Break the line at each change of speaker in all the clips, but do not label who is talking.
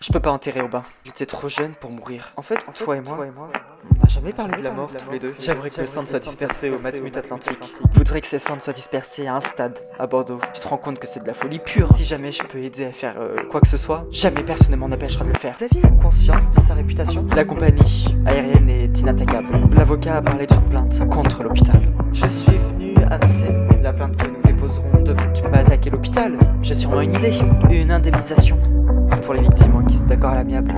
Je peux pas enterrer Aubin. J'étais trop jeune pour mourir. En fait, toi et moi, on n'a jamais parlé de la mort tous les deux. J'aimerais que mes cendres soient dispersées au Matmut Atlantique. Je voudrais que ces cendres soient dispersées à un stade, à Bordeaux. Tu te rends compte que c'est de la folie pure. Si jamais je peux aider à faire quoi que ce soit, jamais personne ne m'en empêchera de le faire. Vous aviez conscience de sa réputation? La compagnie aérienne est inattaquable. L'avocat a parlé d'une plainte contre l'hôpital. Je suis venu annoncer la plainte que nous déposerons demain. Tu peux pas attaquer l'hôpital. J'ai sûrement une idée. Une indemnisation pour les victimes qui sont d'accord à l'amiable.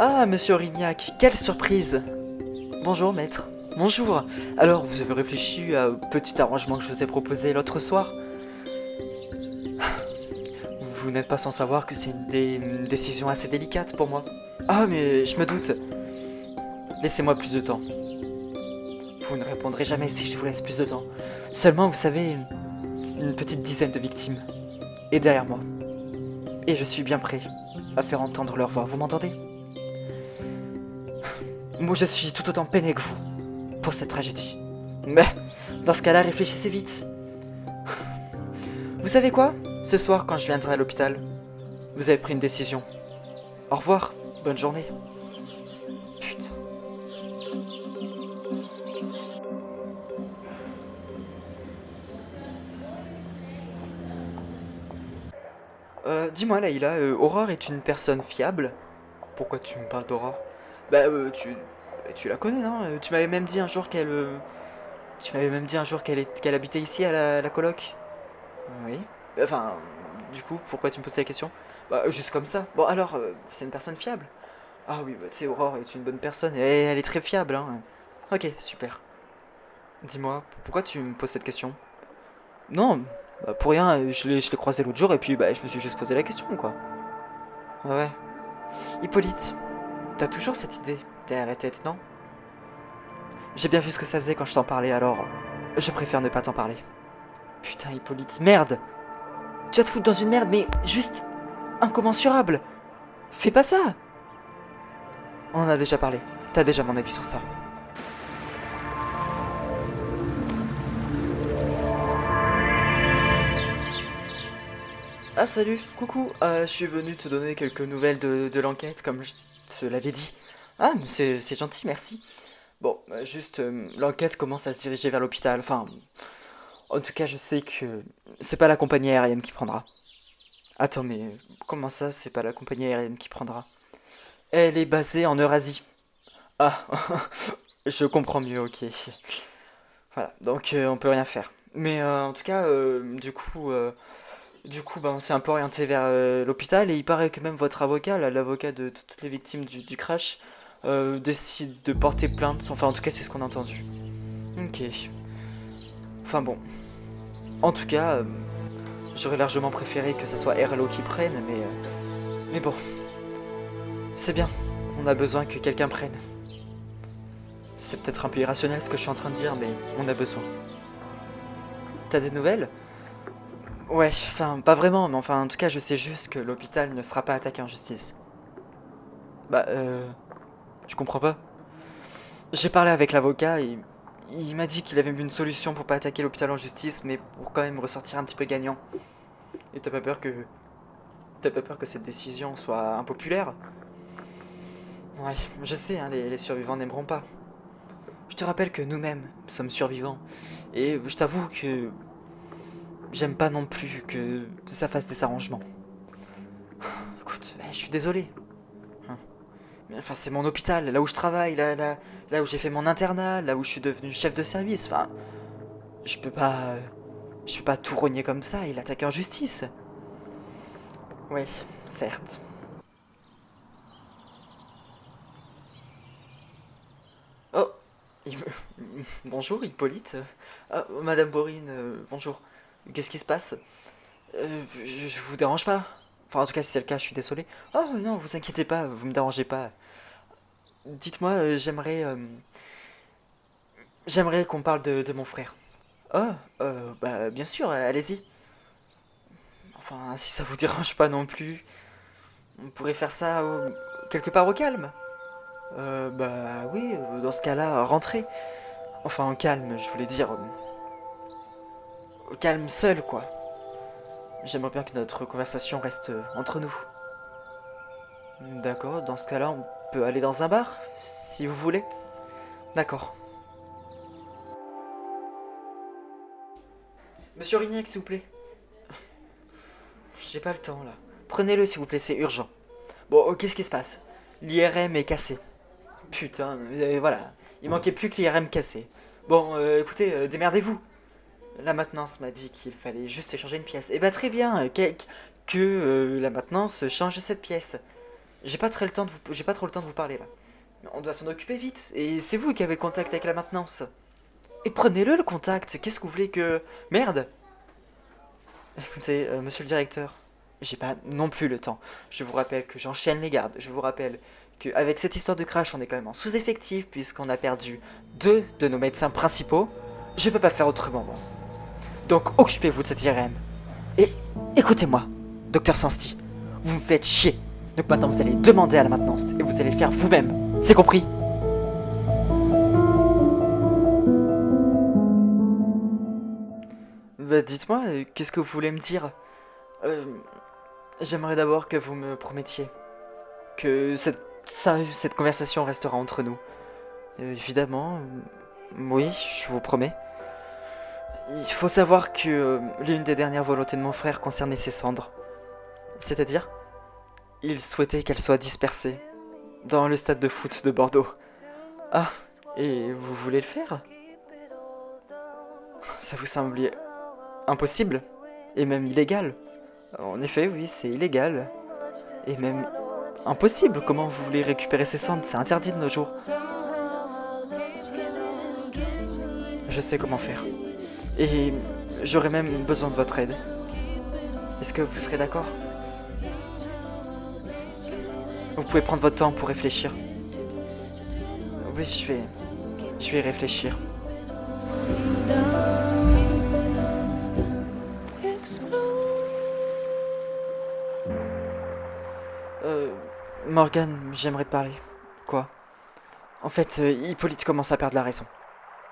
Ah, monsieur Aurignac, quelle surprise! Bonjour, maître. Bonjour. Alors, vous avez réfléchi au petit arrangement que je vous ai proposé l'autre soir? Vous n'êtes pas sans savoir que c'est une décision assez délicate pour moi. Ah, mais je me doute. Laissez-moi plus de temps. Vous ne répondrez jamais si je vous laisse plus de temps. Seulement, vous savez, une petite dizaine de victimes est derrière moi. Et je suis bien prêt à faire entendre leur voix. Vous m'entendez? Moi, je suis tout autant peiné que vous pour cette tragédie. Mais dans ce cas-là, réfléchissez vite. Vous savez quoi? Ce soir, quand je viendrai à l'hôpital, vous avez pris une décision. Au revoir, bonne journée. Putain. Dis-moi, Laïla, Aurore est une personne fiable? Pourquoi tu me parles d'Aurore? Bah, tu la connais, non? Tu m'avais même dit un jour qu'elle... Tu m'avais même dit un jour qu'elle habitait ici à la coloc. Oui. Enfin, du coup, pourquoi tu me poses la question? Bah, juste comme ça. Bon, alors, c'est une personne fiable? Ah oui, bah, tu sais, Aurore est une bonne personne et elle est très fiable, hein. Ok, super. Dis-moi, pourquoi tu me poses cette question? Non, bah, pour rien, je l'ai croisé l'autre jour et puis bah, je me suis juste posé la question, quoi. Ouais. Hippolyte, t'as toujours cette idée derrière la tête, non? J'ai bien vu ce que ça faisait quand je t'en parlais, alors je préfère ne pas t'en parler. Putain, Hippolyte, merde! Tu vas te foutre dans une merde, mais juste incommensurable! Fais pas ça! On en a déjà parlé. T'as déjà mon avis sur ça. Ah salut, coucou, je suis venu te donner quelques nouvelles de l'enquête comme je te l'avais dit. Ah mais c'est gentil, merci. Bon, juste, l'enquête commence à se diriger vers l'hôpital, enfin, en tout cas je sais que c'est pas la compagnie aérienne qui prendra. Attends mais comment ça c'est pas la compagnie aérienne qui prendra? Elle est basée en Eurasie. Ah, je comprends mieux, ok. Voilà, donc on peut rien faire. Mais en tout cas, du coup, ben, on s'est un peu orienté vers l'hôpital et il paraît que même votre avocat, là, l'avocat de toutes les victimes du crash, décide de porter plainte. Enfin, en tout cas, c'est ce qu'on a entendu. Ok. Enfin bon. En tout cas, j'aurais largement préféré que ça soit RLO qui prenne, mais bon. C'est bien. On a besoin que quelqu'un prenne. C'est peut-être un peu irrationnel ce que je suis en train de dire, mais on a besoin. T'as des nouvelles? Ouais, enfin, pas vraiment, mais enfin, en tout cas, je sais juste que l'hôpital ne sera pas attaqué en justice. Bah, je comprends pas. J'ai parlé avec l'avocat et il m'a dit qu'il avait mis une solution pour pas attaquer l'hôpital en justice, mais pour quand même ressortir un petit peu gagnant. Et t'as pas peur que cette décision soit impopulaire? Ouais, je sais, hein, les survivants n'aimeront pas. Je te rappelle que nous-mêmes sommes survivants. Et je t'avoue que j'aime pas non plus que ça fasse des arrangements. Écoute, je suis désolé. Hein. Mais enfin, c'est mon hôpital, là où je travaille, là où j'ai fait mon internat, là où je suis devenu chef de service. Enfin, je peux pas, je peux pas tout rogner comme ça et l'attaquer en justice. Oui, certes. Oh, il Bonjour, Hippolyte. Ah, Madame Bourrine, bonjour. Qu'est-ce qui se passe? Je vous dérange pas? Enfin, en tout cas, si c'est le cas, je suis désolé. Oh non, vous inquiétez pas, vous me dérangez pas. Dites-moi, j'aimerais qu'on parle de mon frère. Oh, bah bien sûr, allez-y. Enfin, si ça vous dérange pas non plus, on pourrait faire ça quelque part au calme. Bah oui, dans ce cas-là, rentrez. Enfin, au calme, je voulais dire, au calme seul, quoi. J'aimerais bien que notre conversation reste entre nous. D'accord, dans ce cas-là, on peut aller dans un bar, si vous voulez. D'accord. Monsieur Rignac, s'il vous plaît. J'ai pas le temps, là. Prenez-le, s'il vous plaît, c'est urgent. Bon, qu'est-ce qui se passe? L'IRM est cassé. Putain, voilà. Il manquait plus que l'IRM cassé. Bon, écoutez, démerdez-vous. La maintenance m'a dit qu'il fallait juste changer une pièce. Eh bah très bien, que la maintenance change cette pièce. J'ai pas trop le temps de vous parler là. On doit s'en occuper vite. Et c'est vous qui avez le contact avec la maintenance. Et prenez-le le contact. Qu'est-ce que vous voulez que... Merde. Écoutez, monsieur le directeur, j'ai pas non plus le temps. Je vous rappelle que j'enchaîne les gardes. Je vous rappelle qu'avec cette histoire de crash, on est quand même en sous-effectif puisqu'on a perdu deux de nos médecins principaux. Je peux pas faire autrement, moi. Donc occupez-vous de cette IRM. Et écoutez-moi, docteur Sansti, vous me faites chier. Donc maintenant vous allez demander à la maintenance et vous allez le faire vous-même. C'est compris? Bah dites-moi, qu'est-ce que vous voulez me dire? Euh, J'aimerais d'abord que vous me promettiez que cette conversation restera entre nous. Évidemment, oui, je vous promets. Il faut savoir que l'une des dernières volontés de mon frère concernait ses cendres. C'est-à-dire, il souhaitait qu'elles soient dispersées dans le stade de foot de Bordeaux. Ah, et vous voulez le faire? Ça vous semblait impossible? Et même illégal? En effet, oui, c'est illégal. Et même impossible. Comment vous voulez récupérer ces cendres? C'est interdit de nos jours. Je sais comment faire. Et j'aurais même besoin de votre aide. Est-ce que vous serez d'accord? Vous pouvez prendre votre temps pour réfléchir. Oui, je vais y réfléchir. Euh, Morgane, j'aimerais te parler. Quoi? En fait, Hippolyte commence à perdre la raison.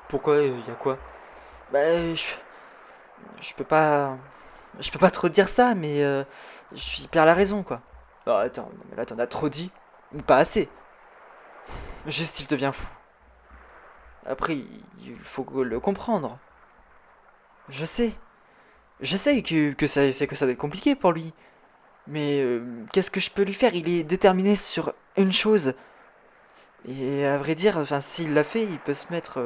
Pourquoi? Y a quoi? Bah, je peux pas. Je peux pas trop dire ça, mais il perd la raison, quoi. Ah, attends, non, mais là t'en as trop dit. Ou pas assez. Juste, il devient fou. Après, il faut le comprendre. Je sais. Je sais que ça doit être compliqué pour lui. Mais qu'est-ce que je peux lui faire? Il est déterminé sur une chose. Et à vrai dire, enfin, s'il l'a fait, il peut se mettre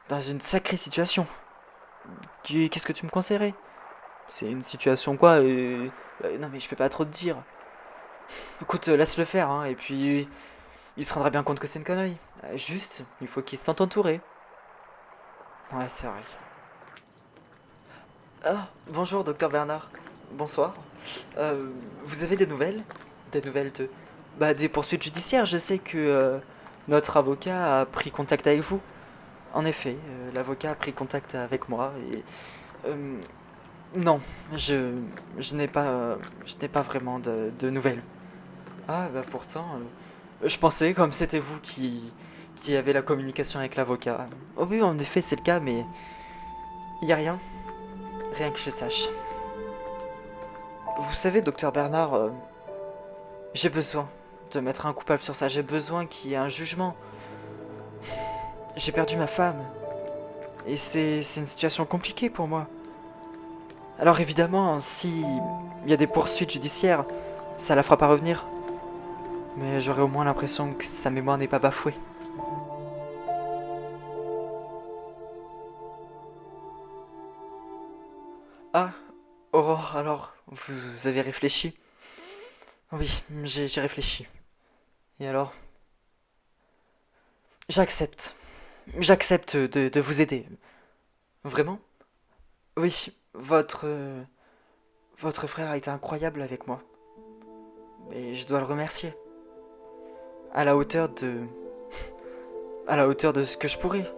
dans une sacrée situation. Qu'est-ce que tu me conseillerais? C'est une situation quoi? Non mais je peux pas trop te dire. Écoute, laisse-le faire, hein, et puis il se rendra bien compte que c'est une connerie. Juste, il faut qu'il se sente entouré. Ouais, c'est vrai. Ah, bonjour, docteur Bernard. Bonsoir. Vous avez des nouvelles? Des nouvelles de... Bah, des poursuites judiciaires. Je sais que notre avocat a pris contact avec vous. En effet, l'avocat a pris contact avec moi et... euh, non, je n'ai pas vraiment de nouvelles. Ah, bah pourtant, je pensais comme c'était vous qui avez la communication avec l'avocat. Oh oui, en effet, c'est le cas, mais il y a rien. Rien que je sache. Vous savez, docteur Bernard, j'ai besoin de mettre un coupable sur ça. J'ai besoin qu'il y ait un jugement. J'ai perdu ma femme. Et c'est une situation compliquée pour moi. Alors évidemment, si il y a des poursuites judiciaires, ça la fera pas revenir. Mais j'aurai au moins l'impression que sa mémoire n'est pas bafouée. Ah, Aurore, alors, vous avez réfléchi? Oui, j'ai réfléchi. Et alors? J'accepte. J'accepte de vous aider. Vraiment? Oui, votre frère a été incroyable avec moi. Et je dois le remercier. À la hauteur de... à la hauteur de ce que je pourrais.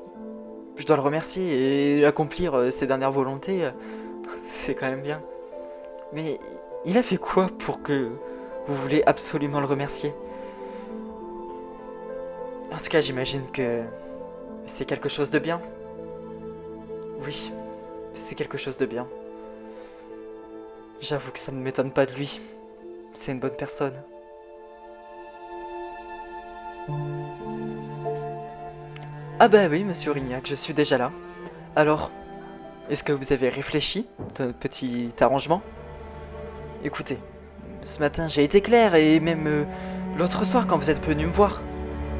Je dois le remercier et accomplir ses dernières volontés. C'est quand même bien. Mais il a fait quoi pour que vous voulez absolument le remercier? En tout cas, j'imagine que c'est quelque chose de bien. Oui, c'est quelque chose de bien. J'avoue que ça ne m'étonne pas de lui. C'est une bonne personne. Ah bah oui, monsieur Rignac, je suis déjà là. Alors, est-ce que vous avez réfléchi à notre petit arrangement? Écoutez, ce matin j'ai été clair et même l'autre soir quand vous êtes venu me voir.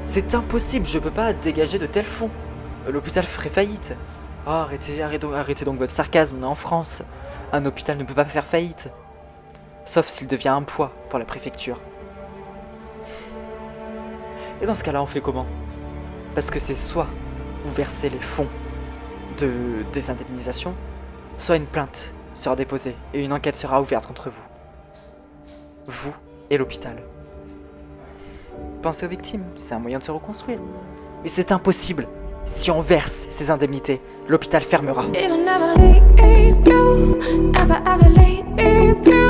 C'est impossible, je peux pas dégager de tels fonds. L'hôpital ferait faillite. Oh, arrêtez donc votre sarcasme, on est en France. Un hôpital ne peut pas faire faillite. Sauf s'il devient un poids pour la préfecture. Et dans ce cas-là, on fait comment? Parce que c'est soit vous versez les fonds des indemnisations, soit une plainte sera déposée et une enquête sera ouverte contre vous. Vous et l'hôpital. Pensez aux victimes, c'est un moyen de se reconstruire. Mais c'est impossible. Si on verse ces indemnités, l'hôpital fermera. It'll never leave you, never ever leave you.